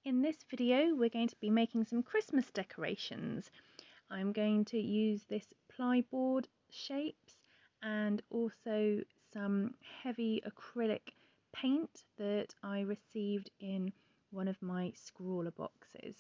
In this video, we're going to be making some Christmas decorations. I'm going to use this plyboard shapes and also some heavy acrylic paint that I received in one of my Scrawlrboxes.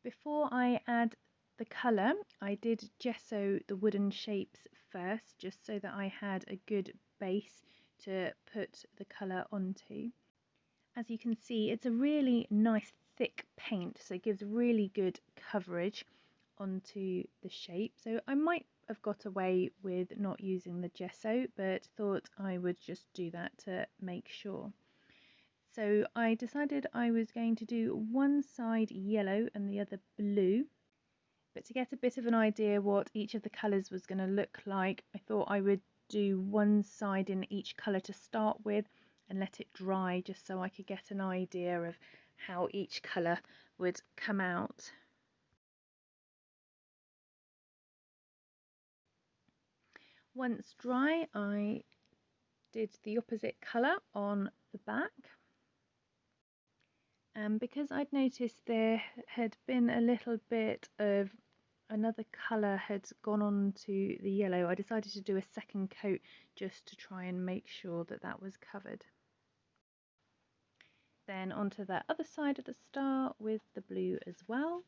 Before I add the colour, I did gesso the wooden shapes first, just so that I had a good base to put the colour onto. As you can see, it's a really nice thick paint, so it gives really good coverage onto the shape. So I might have got away with not using the gesso, but thought I would just do that to make sure. So I decided I was going to do one side yellow and the other blue. But to get a bit of an idea what each of the colours was going to look like, I thought I would do one side in each colour to start with and let it dry, just so I could get an idea of how each colour would come out. Once dry, I did the opposite colour on the back. And because I'd noticed there had been a little bit of another colour had gone on to the yellow, I decided to do a second coat just to try and make sure that that was covered. Then onto that other side of the star with the blue as well.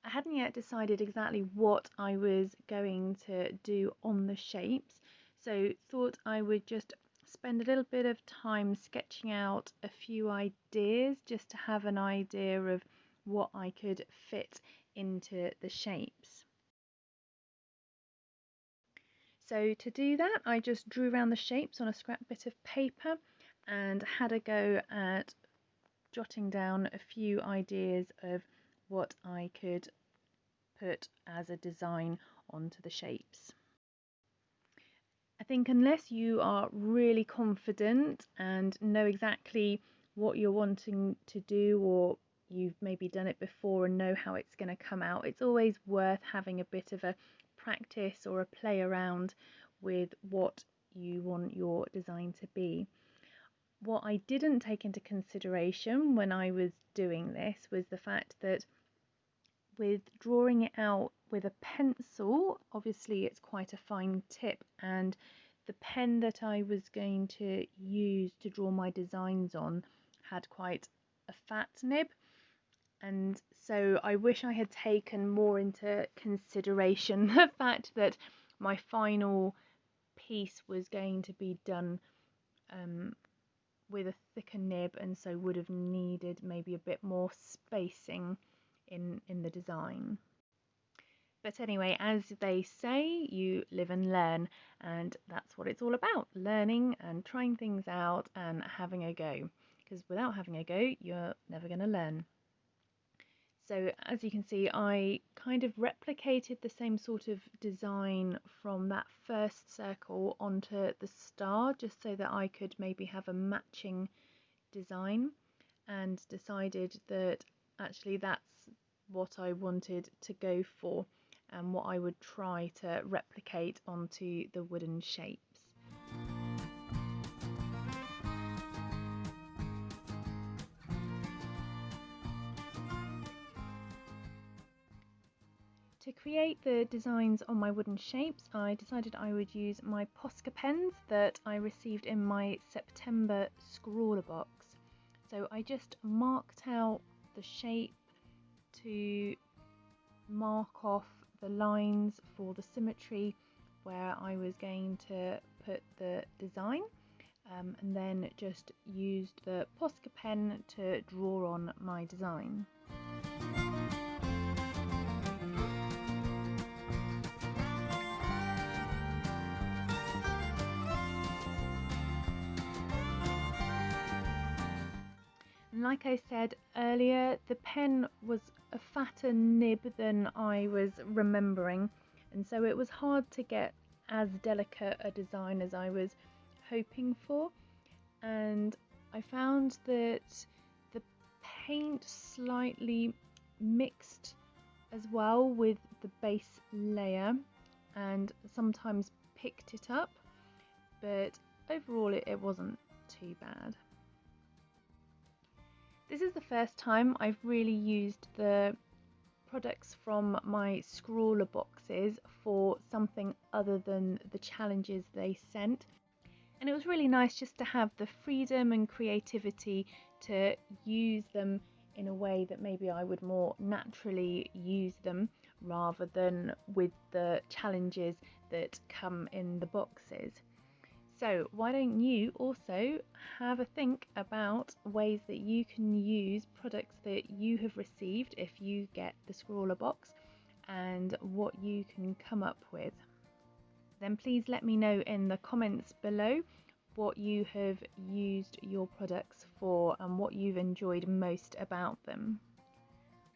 I hadn't yet decided exactly what I was going to do on the shapes, so thought I would just spend a little bit of time sketching out a few ideas just to have an idea of what I could fit into the shapes. So to do that, I just drew around the shapes on a scrap bit of paper and had a go at jotting down a few ideas of what I could put as a design onto the shapes. I think unless you are really confident and know exactly what you're wanting to do, or you've maybe done it before and know how it's going to come out, it's always worth having a bit of a practice or a play around with what you want your design to be. What I didn't take into consideration when I was doing this was the fact that with drawing it out with a pencil, obviously it's quite a fine tip, and the pen that I was going to use to draw my designs on had quite a fat nib, and so I wish I had taken more into consideration the fact that my final piece was going to be done with a thicker nib, and so would have needed maybe a bit more spacing in the design. But anyway, as they say, you live and learn, and that's what it's all about, learning and trying things out and having a go, because without having a go, you're never going to learn. So as you can see, I kind of replicated the same sort of design from that first circle onto the star, just so that I could maybe have a matching design, and decided that actually that's what I wanted to go for and what I would try to replicate onto the wooden shapes. To create the designs on my wooden shapes, I decided I would use my Posca pens that I received in my September Scrawlrbox. So I just marked out the shape to mark off the lines for the symmetry where I was going to put the design, and then just used the Posca pen to draw on my design. And like I said earlier, the pen was a fatter nib than I was remembering, and so it was hard to get as delicate a design as I was hoping for. And I found that the paint slightly mixed as well with the base layer and sometimes picked it up, but overall it wasn't too bad. This is the first time I've really used the products from my Scrawlrboxes for something other than the challenges they sent, and it was really nice just to have the freedom and creativity to use them in a way that maybe I would more naturally use them rather than with the challenges that come in the boxes. So why don't you also have a think about ways that you can use products that you have received if you get the Scrawlrbox and what you can come up with. Then please let me know in the comments below what you have used your products for and what you've enjoyed most about them.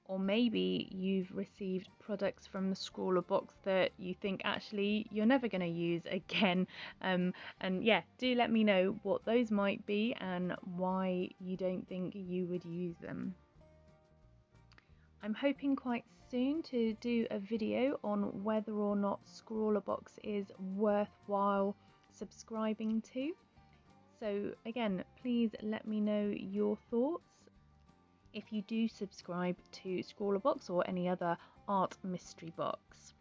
Or maybe you've received products from the Scrawlrbox that you think actually you're never going to use again. And yeah, do let me know what those might be and why you don't think you would use them. I'm hoping quite soon to do a video on whether or not Scrawlrbox is worthwhile subscribing to. So again, please let me know your thoughts if you do subscribe to Scrawlrbox or any other art mystery box.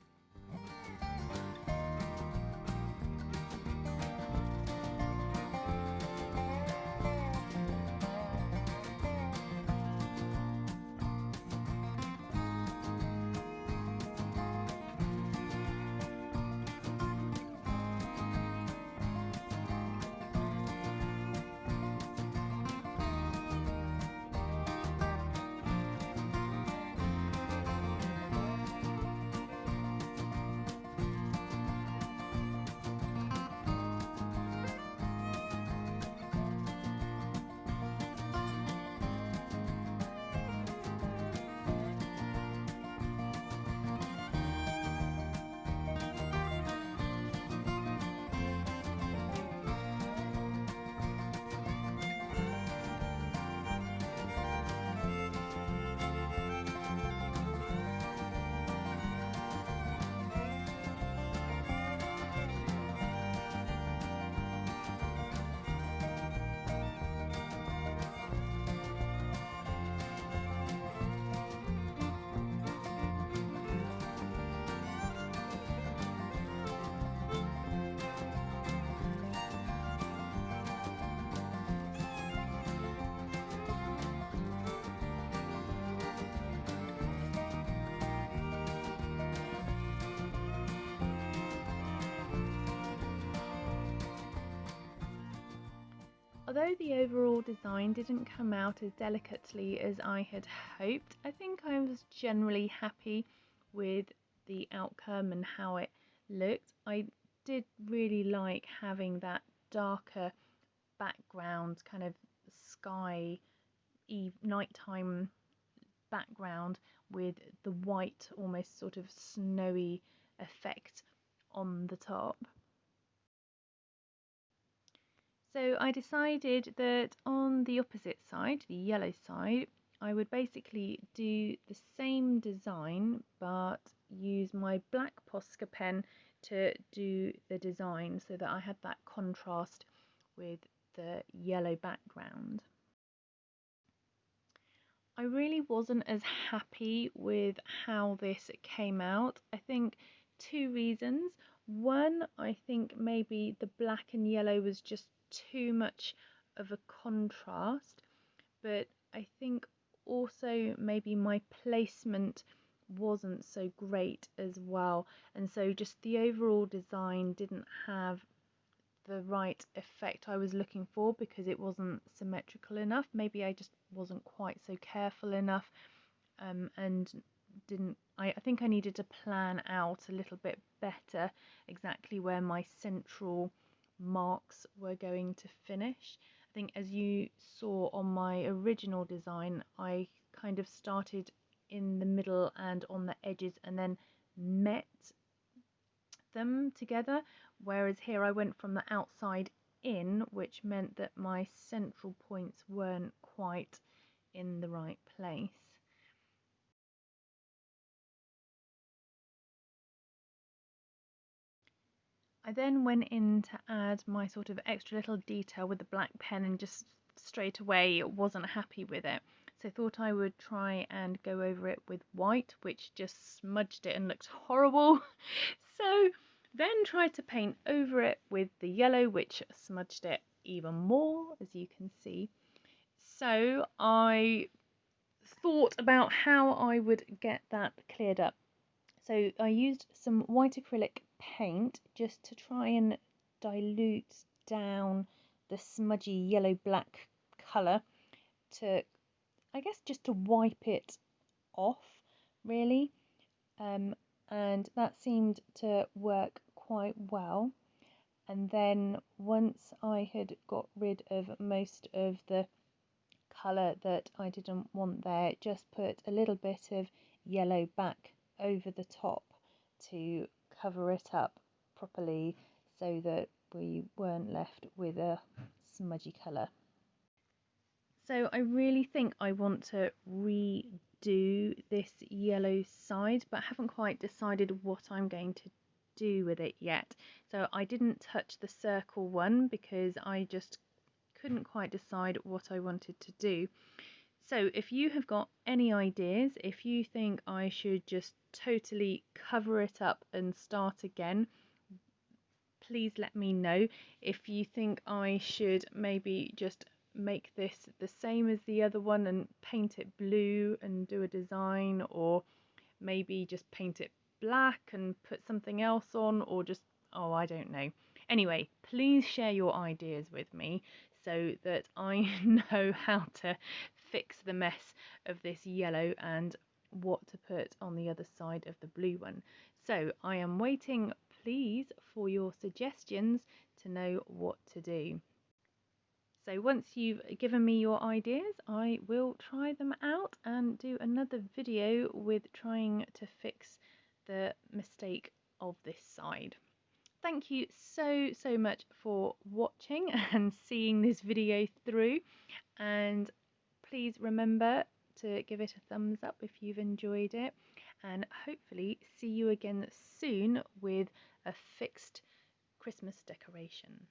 Although the overall design didn't come out as delicately as I had hoped, I think I was generally happy with the outcome and how it looked. I did really like having that darker background, kind of sky, nighttime background with the white, almost sort of snowy effect on the top. So I decided that on the opposite side, the yellow side, I would basically do the same design but use my black Posca pen to do the design so that I had that contrast with the yellow background. I really wasn't as happy with how this came out. I think two reasons. One, I think maybe the black and yellow was just too much of a contrast, but I think also maybe my placement wasn't so great as well, and so just the overall design didn't have the right effect I was looking for because it wasn't symmetrical enough. Maybe I just wasn't quite so careful enough, and I think I needed to plan out a little bit better exactly where my central marks were going to finish. I think as you saw on my original design, I kind of started in the middle and on the edges and then met them together, whereas here I went from the outside in, which meant that my central points weren't quite in the right place. I then went in to add my sort of extra little detail with the black pen and just straight away wasn't happy with it. So I thought I would try and go over it with white, which just smudged it and looked horrible. So then tried to paint over it with the yellow, which smudged it even more, as you can see. So I thought about how I would get that cleared up. So I used some white acrylic paint just to try and dilute down the smudgy yellow black colour to, I guess, just to wipe it off really, and that seemed to work quite well. And then once I had got rid of most of the colour that I didn't want there, just put a little bit of yellow back over the top to cover it up properly so that we weren't left with a smudgy colour. So I really think I want to redo this yellow side, but haven't quite decided what I'm going to do with it yet. So I didn't touch the circle one because I just couldn't quite decide what I wanted to do. So if you have got any ideas, if you think I should just totally cover it up and start again, please let me know. If you think I should maybe just make this the same as the other one and paint it blue and do a design, or maybe just paint it black and put something else on, or just, oh, I don't know. Anyway, please share your ideas with me so that I know how to fix the mess of this yellow and what to put on the other side of the blue one. So I am waiting, please, for your suggestions to know what to do. So once you've given me your ideas, I will try them out and do another video with trying to fix the mistake of this side. Thank you so much for watching and seeing this video through, and please remember to give it a thumbs up if you've enjoyed it, and hopefully see you again soon with a fixed Christmas decoration.